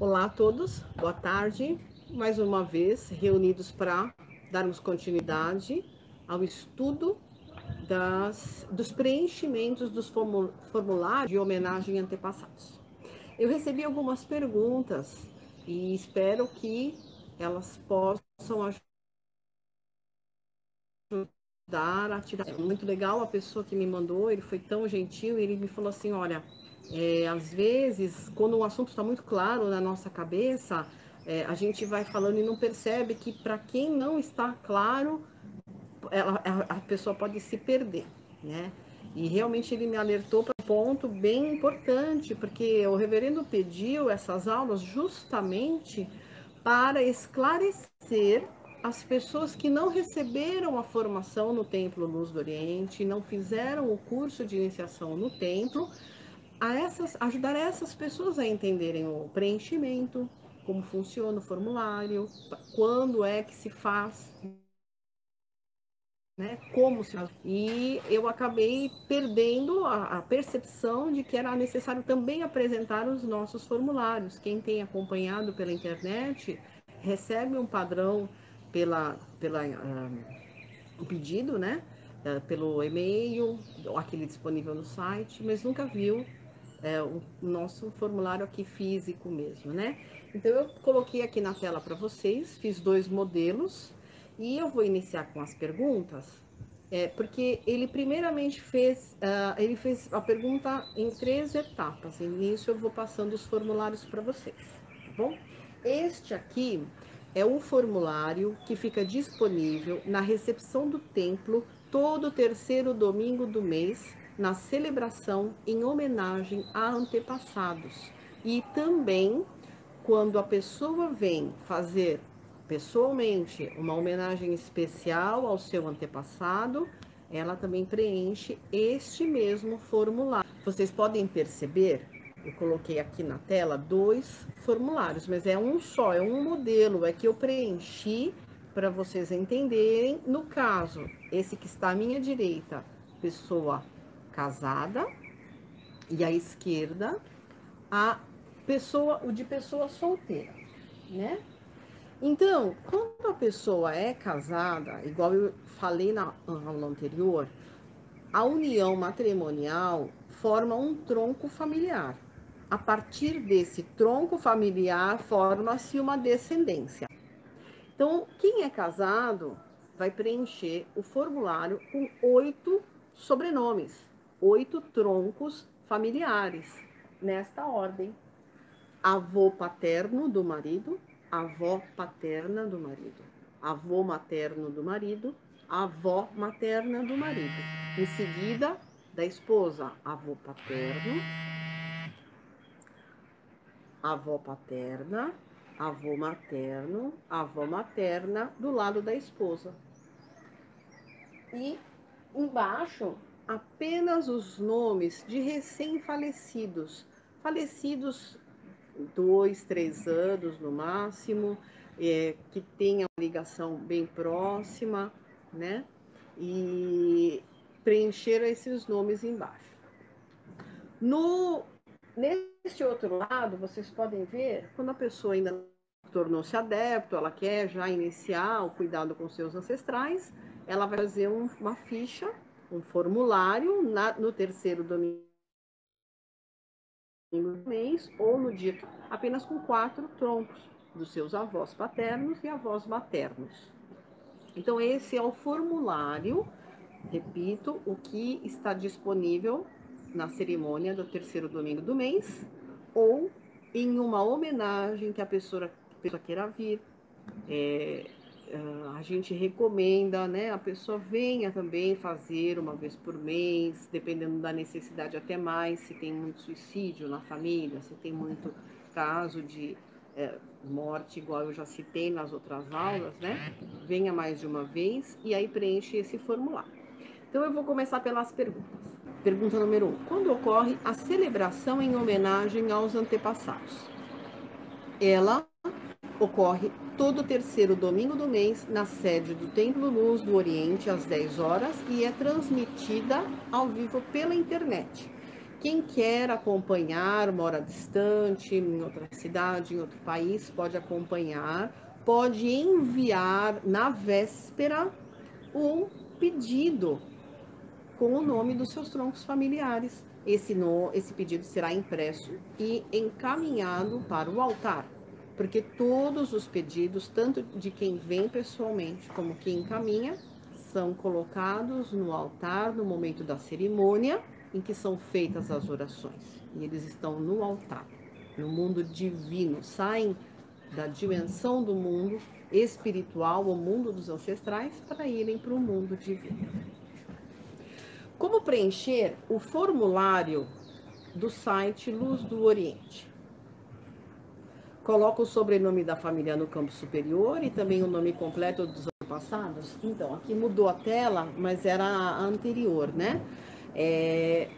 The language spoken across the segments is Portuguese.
Olá a todos, boa tarde. Mais uma vez reunidos para darmos continuidade ao estudo dos preenchimentos dos formulários de homenagem a antepassados. Eu recebi algumas perguntas e espero que elas possam ajudar a tirar. Muito legal a pessoa que me mandou, ele foi tão gentil, ele me falou assim, olha, às vezes, quando um assunto está muito claro na nossa cabeça, a gente vai falando e não percebe que para quem não está claro, a pessoa pode se perder, né? E realmente ele me alertou para um ponto bem importante, porque o reverendo pediu essas aulas justamente para esclarecer as pessoas que não receberam a formação no Templo Luz do Oriente, não fizeram o curso de iniciação no templo, ajudar essas pessoas a entenderem o preenchimento, como funciona o formulário, quando é que se faz, né? Como se faz. E eu acabei perdendo a percepção de que era necessário também apresentar os nossos formulários. Quem tem acompanhado pela internet recebe um padrão o pedido, né? Pelo e-mail, aquele disponível no site, mas nunca viu o nosso formulário aqui físico mesmo, né? Então eu coloquei aqui na tela para vocês, fiz 2 modelos e eu vou iniciar com as perguntas, porque ele primeiramente ele fez a pergunta em 3 etapas, e nisso eu vou passando os formulários para vocês, tá bom? Este aqui é o formulário que fica disponível na recepção do templo todo terceiro domingo do mês, na celebração em homenagem a antepassados. E também, quando a pessoa vem fazer pessoalmente uma homenagem especial ao seu antepassado, ela também preenche este mesmo formulário. Vocês podem perceber, eu coloquei aqui na tela 2 formulários, mas é um só, é um modelo, é que eu preenchi para vocês entenderem. No caso, esse que está à minha direita, pessoa casada, e à esquerda, o de pessoa solteira, né? Então, quando a pessoa é casada, igual eu falei na aula anterior, a união matrimonial forma um tronco familiar. A partir desse tronco familiar, forma-se uma descendência. Então, quem é casado vai preencher o formulário com 8 sobrenomes, 8 troncos familiares, nesta ordem: avô paterno do marido, avó paterna do marido, avô materno do marido, avó materna do marido. Em seguida, da esposa, avô paterno, avó paterna, avô materno, avó materna do lado da esposa. E embaixo, apenas os nomes de recém-falecidos, falecidos 2, 3 anos no máximo, que tenha uma ligação bem próxima, né? E preencher esses nomes embaixo. Nesse outro lado, vocês podem ver, quando a pessoa ainda tornou-se adepto, ela quer já iniciar o cuidado com seus ancestrais, ela vai fazer uma ficha, um formulário no terceiro domingo do mês ou no dia, apenas com 4 troncos dos seus avós paternos e avós maternos. Então esse é o formulário, repito, o que está disponível na cerimônia do terceiro domingo do mês ou em uma homenagem que a pessoa queira vir. A gente recomenda, né, a pessoa venha também fazer uma vez por mês, dependendo da necessidade até mais, se tem muito suicídio na família, se tem muito caso de morte, igual eu já citei nas outras aulas, né, venha mais de uma vez e aí preenche esse formulário. Então eu vou começar pelas perguntas. Pergunta número 1. Quando ocorre a celebração em homenagem aos antepassados? Ela ocorre todo terceiro domingo do mês na sede do Templo Luz do Oriente às 10 horas e é transmitida ao vivo pela internet. Quem quer acompanhar, mora distante, em outra cidade, em outro país, pode acompanhar, pode enviar na véspera um pedido com o nome dos seus troncos familiares. Esse pedido será impresso e encaminhado para o altar, porque todos os pedidos, tanto de quem vem pessoalmente como quem encaminha, são colocados no altar no momento da cerimônia em que são feitas as orações. E eles estão no altar, no mundo divino, saem da dimensão do mundo espiritual, o mundo dos ancestrais, para irem para o mundo divino. Como preencher o formulário do site Luz do Oriente? Coloca o sobrenome da família no campo superior e também o nome completo dos antepassados. Então, aqui mudou a tela, mas era a anterior, né?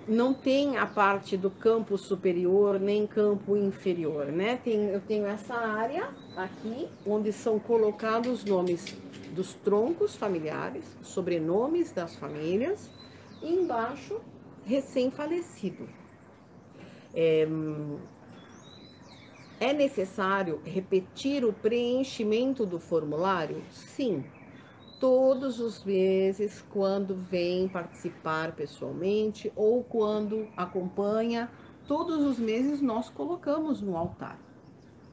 Não tem a parte do campo superior nem campo inferior, né? Eu tenho essa área aqui, onde são colocados os nomes dos troncos familiares, sobrenomes das famílias, e embaixo, recém-falecido. É necessário repetir o preenchimento do formulário? Sim. Todos os meses, quando vem participar pessoalmente ou quando acompanha, todos os meses nós colocamos no altar.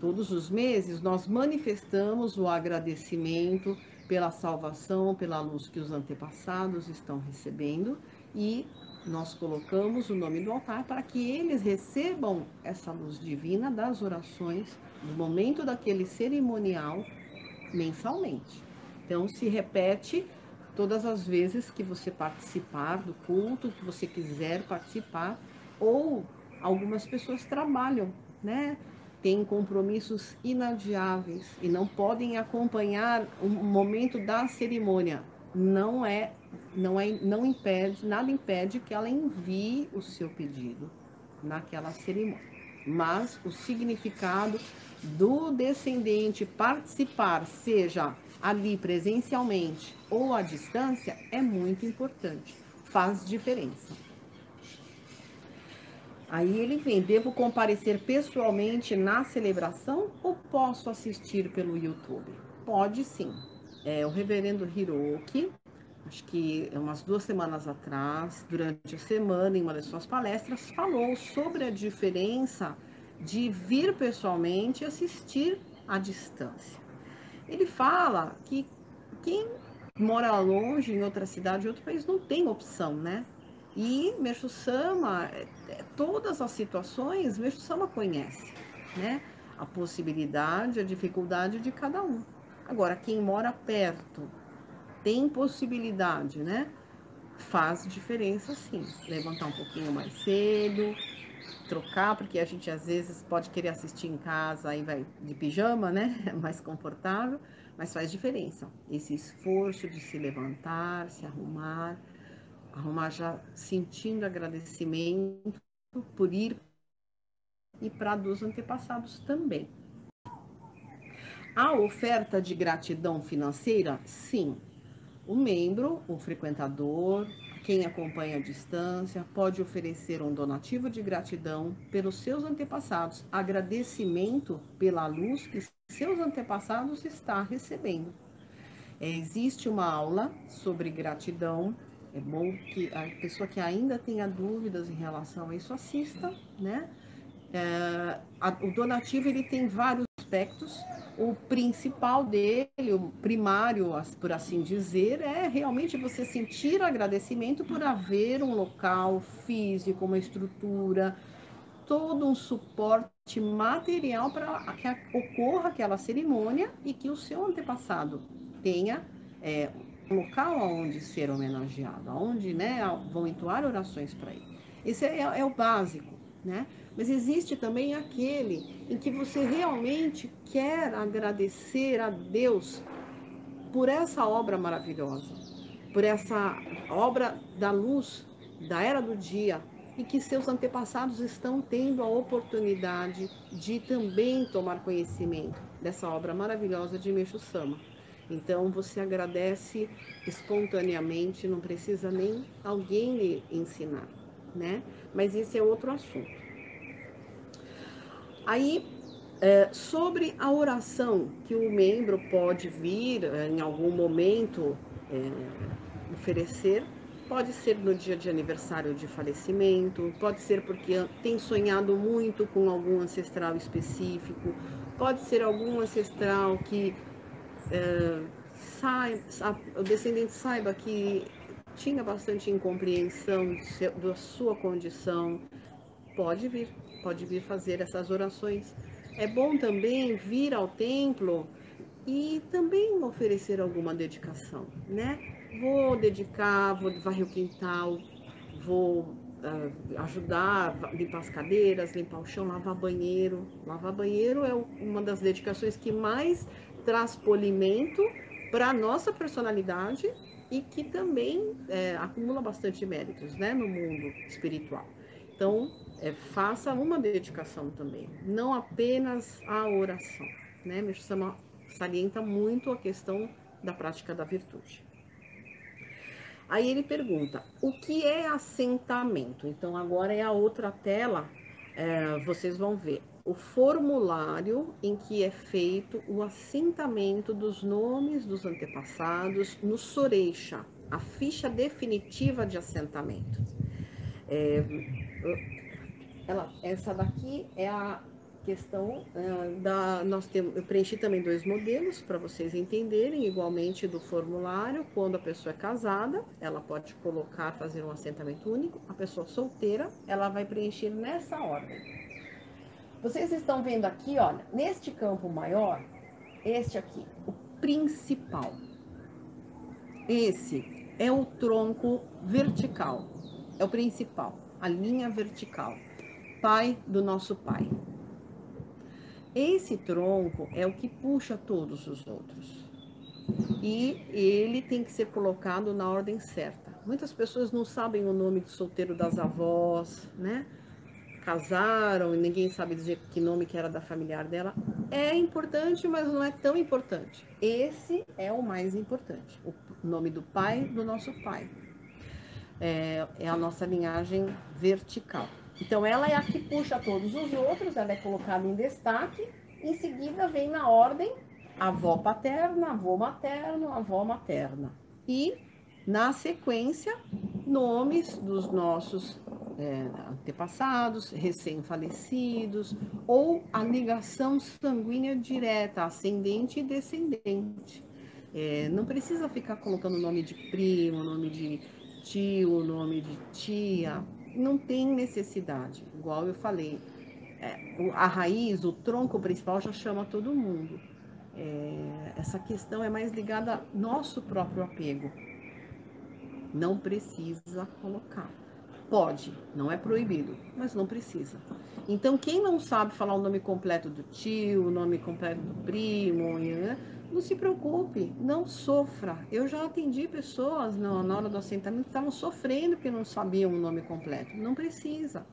Todos os meses nós manifestamos o agradecimento pela salvação, pela luz que os antepassados estão recebendo e nós colocamos o nome do altar para que eles recebam essa luz divina das orações no momento daquele cerimonial mensalmente. Então se repete todas as vezes que você participar do culto, que você quiser participar, ou algumas pessoas trabalham, né? Têm compromissos inadiáveis e não podem acompanhar o momento da cerimônia. Não impede, nada impede que ela envie o seu pedido naquela cerimônia. Mas o significado do descendente participar, seja ali presencialmente ou à distância, é muito importante, faz diferença. Aí ele vem, devo comparecer pessoalmente na celebração ou posso assistir pelo YouTube? Pode sim. O reverendo Hiroki, acho que umas 2 semanas atrás, durante a semana, em uma das suas palestras, falou sobre a diferença de vir pessoalmente e assistir à distância. Ele fala que quem mora longe, em outra cidade, em outro país, não tem opção, né? E Meixo Sama, todas as situações, Meixo Sama conhece, né? A possibilidade, a dificuldade de cada um. Agora, quem mora perto, tem possibilidade, né? Faz diferença sim. Levantar um pouquinho mais cedo, trocar, porque a gente às vezes pode querer assistir em casa, aí vai de pijama, né? Mais confortável, mas faz diferença. Esse esforço de se levantar, se arrumar já sentindo agradecimento por ir e para dos antepassados também. A oferta de gratidão financeira, sim. O membro, o frequentador, quem acompanha à distância, pode oferecer um donativo de gratidão pelos seus antepassados, agradecimento pela luz que seus antepassados está recebendo. Existe uma aula sobre gratidão. É bom que a pessoa que ainda tenha dúvidas em relação a isso assista, né? O donativo ele tem vários aspectos. O principal dele, o primário, por assim dizer, é realmente você sentir agradecimento por haver um local físico, uma estrutura, todo um suporte material para que ocorra aquela cerimônia e que o seu antepassado tenha um local onde ser homenageado, onde, né, vão entoar orações para ele. Esse é o básico, né? Mas existe também aquele em que você realmente quer agradecer a Deus por essa obra maravilhosa, por essa obra da luz, da era do dia, e que seus antepassados estão tendo a oportunidade de também tomar conhecimento dessa obra maravilhosa de Meixo Sama. Então você agradece espontaneamente, não precisa nem alguém lhe ensinar, né? Mas esse é outro assunto. Aí, sobre a oração que o membro pode vir em algum momento oferecer, pode ser no dia de aniversário de falecimento, pode ser porque tem sonhado muito com algum ancestral específico, pode ser algum ancestral que o descendente saiba que tinha bastante incompreensão da sua condição, pode vir fazer essas orações. É bom também vir ao templo e também oferecer alguma dedicação, né? Vou dedicar, vou varrer o quintal, vou ajudar a limpar as cadeiras, limpar o chão, lavar banheiro. Lavar banheiro é uma das dedicações que mais traz polimento para a nossa personalidade e que também acumula bastante méritos, né, no mundo espiritual. Então, faça uma dedicação também, não apenas a oração, né? Meixo Sama salienta muito a questão da prática da virtude. Aí ele pergunta, o que é assentamento? Então, agora é a outra tela, vocês vão ver o formulário em que é feito o assentamento dos nomes dos antepassados no Soreixa, a ficha definitiva de assentamento. Essa daqui é a questão eu preenchi também 2 modelos para vocês entenderem, igualmente do formulário. Quando a pessoa é casada, ela pode fazer um assentamento único. A pessoa solteira, ela vai preencher nessa ordem. Vocês estão vendo aqui, olha, neste campo maior, este aqui, o principal. Esse é o tronco vertical, é o principal, a linha vertical, pai do nosso pai. Esse tronco é o que puxa todos os outros. E ele tem que ser colocado na ordem certa. Muitas pessoas não sabem o nome de solteiro das avós, né? Casaram e ninguém sabe dizer que nome que era da familiar dela. É importante, mas não é tão importante. Esse é o mais importante. O nome do pai do nosso pai. É a nossa linhagem vertical. Então, ela é a que puxa todos os outros, ela é colocada em destaque. Em seguida, vem na ordem avó paterna, avô materno, avó materna. E, na sequência, nomes dos nossos antepassados, recém-falecidos, ou a ligação sanguínea direta, ascendente e descendente. Não precisa ficar colocando nome de primo, nome de tio, nome de tia, não tem necessidade. Igual eu falei, a raiz, o tronco principal já chama todo mundo. Essa questão é mais ligada ao nosso próprio apego. Não precisa colocar. Pode, não é proibido, mas não precisa. Então, quem não sabe falar o nome completo do tio, o nome completo do primo, não se preocupe, não sofra. Eu já atendi pessoas na hora do assentamento que estavam sofrendo porque não sabiam o nome completo. Não precisa,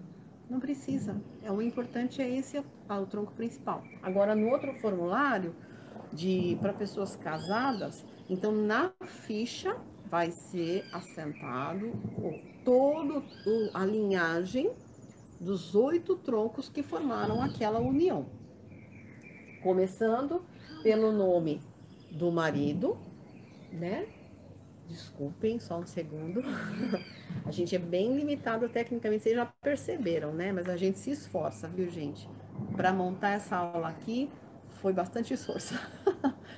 não precisa. O importante é esse, o tronco principal. Agora, no outro formulário, para pessoas casadas, então na ficha vai ser assentado toda a linhagem dos 8 troncos que formaram aquela união. Começando pelo nome do marido, né? Desculpem, só um segundo. A gente é bem limitado tecnicamente, vocês já perceberam, né? Mas a gente se esforça, viu, gente? Para montar essa aula aqui, foi bastante esforço.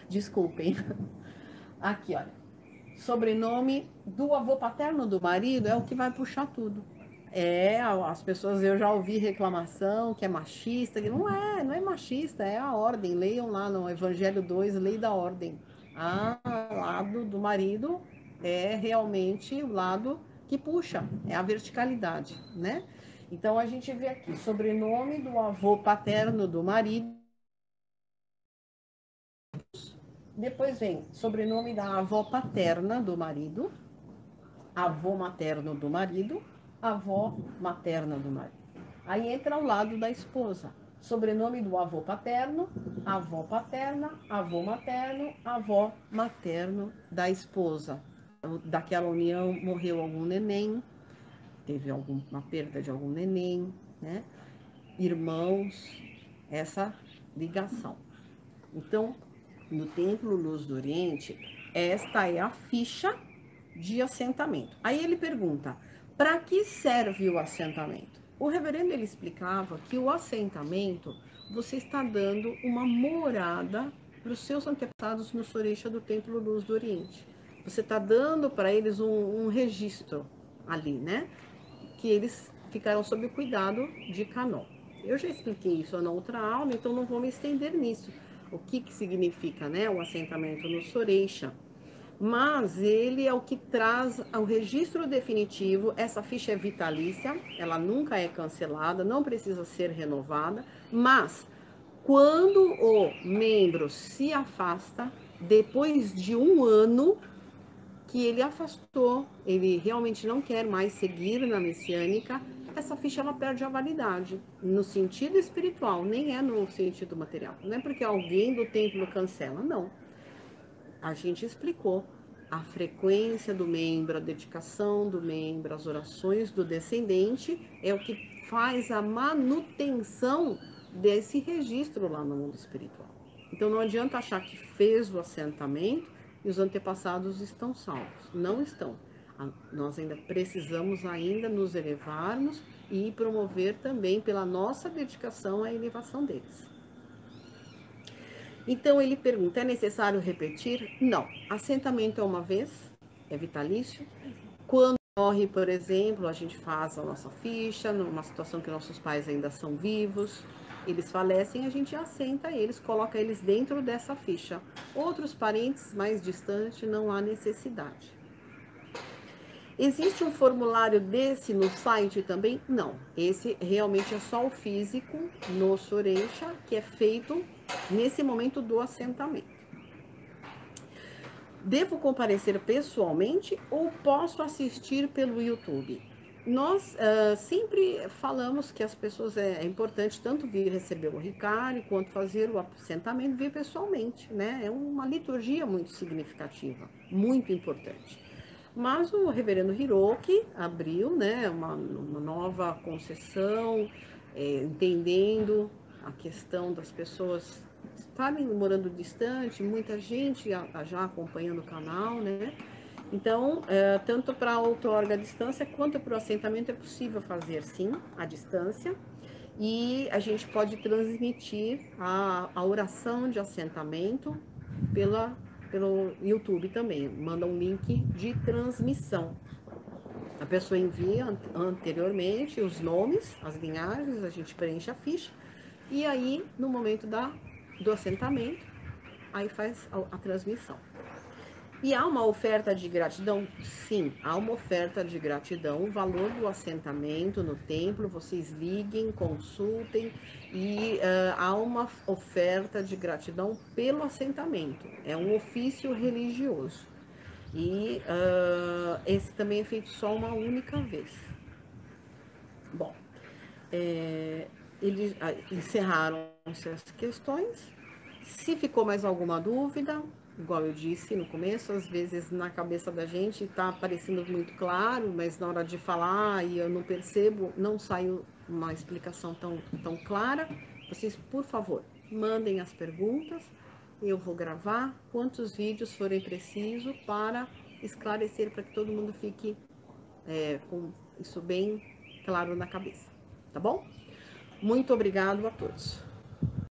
Desculpem. Aqui, olha. Sobrenome do avô paterno do marido é o que vai puxar tudo. As pessoas, eu já ouvi reclamação que é machista, que não é machista, é a ordem. Leiam lá no Evangelho 2, lei da ordem. O lado do marido é realmente o lado que puxa, é a verticalidade, né? Então, a gente vê aqui, sobrenome do avô paterno do marido. Depois vem sobrenome da avó paterna do marido, avô materno do marido, avó materna do marido. Aí entra ao lado da esposa. Sobrenome do avô paterno, avó paterna, avô materno, avó materno da esposa. Daquela união morreu algum neném, teve alguma perda de algum neném, né? Irmãos, essa ligação. Então, no Templo Luz do Oriente, esta é a ficha de assentamento. Aí ele pergunta, para que serve o assentamento? O reverendo, ele explicava que o assentamento, você está dando uma morada para os seus antepassados no Soreisha do Templo Luz do Oriente. Você está dando para eles um registro ali, né? Que eles ficaram sob o cuidado de Kannon. Eu já expliquei isso na outra aula, então não vou me estender nisso. O que significa, né, o assentamento no Soreisha. Mas ele é o que traz o registro definitivo. Essa ficha é vitalícia, ela nunca é cancelada, não precisa ser renovada, mas quando o membro se afasta, depois de um ano que ele afastou, ele realmente não quer mais seguir na messiânica, essa ficha ela perde a validade, no sentido espiritual, nem é no sentido material. Não é porque alguém do templo cancela, não. A gente explicou a frequência do membro, a dedicação do membro, as orações do descendente, é o que faz a manutenção desse registro lá no mundo espiritual. Então não adianta achar que fez o assentamento e os antepassados estão salvos. Não estão. Nós ainda precisamos ainda nos elevarmos e promover também pela nossa dedicação a elevação deles. Então ele pergunta, é necessário repetir? Não. Assentamento é uma vez, é vitalício. Quando morre, por exemplo, a gente faz a nossa ficha, numa situação que nossos pais ainda são vivos, eles falecem, a gente assenta eles, coloca eles dentro dessa ficha. Outros parentes mais distantes, não há necessidade. Existe um formulário desse no site também? Não. Esse realmente é só o físico no Soreisha, que é feito nesse momento do assentamento. Devo comparecer pessoalmente ou posso assistir pelo YouTube? Nós sempre falamos que as pessoas é importante tanto vir receber o Ricari quanto fazer o assentamento vir pessoalmente, né? É uma liturgia muito significativa, muito importante. Mas o reverendo Hiroki abriu, né, uma nova concessão, entendendo a questão das pessoas estarem morando distante, muita gente já acompanhando o canal, né? Então, tanto para a outorga à distância quanto para o assentamento é possível fazer, sim, à distância. E a gente pode transmitir a oração de assentamento pelo YouTube também. Manda um link de transmissão. A pessoa envia anteriormente os nomes, as linhagens, a gente preenche a ficha. E aí, no momento do assentamento, aí faz a transmissão. E há uma oferta de gratidão? Sim, há uma oferta de gratidão. O valor do assentamento no templo, vocês liguem, consultem. E há uma oferta de gratidão pelo assentamento. É um ofício religioso. E esse também é feito só uma única vez. Bom, eles encerraram-se as questões. Se ficou mais alguma dúvida, igual eu disse no começo, às vezes na cabeça da gente está parecendo muito claro, mas na hora de falar e eu não percebo, não saiu uma explicação tão clara. Vocês, por favor, mandem as perguntas, eu vou gravar quantos vídeos forem precisos para esclarecer, para que todo mundo fique com isso bem claro na cabeça, tá bom? Muito obrigado a todos.